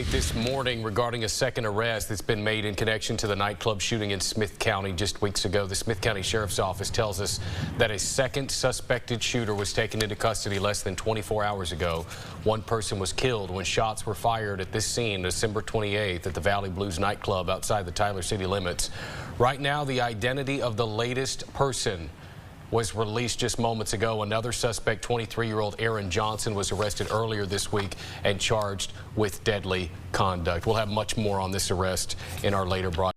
This morning regarding a second arrest that's been made in connection to the nightclub shooting in Smith County just weeks ago. The Smith County Sheriff's Office tells us that a second suspected shooter was taken into custody less than 24 hours ago. One person was killed when shots were fired at this scene December 28th at the Valley Blues nightclub outside the Tyler city limits. Right now, the identity of the latest person was released just moments ago. Another suspect, 23-year-old Aaron Johnson, was arrested earlier this week and charged with deadly conduct. We'll have much more on this arrest in our later broadcast.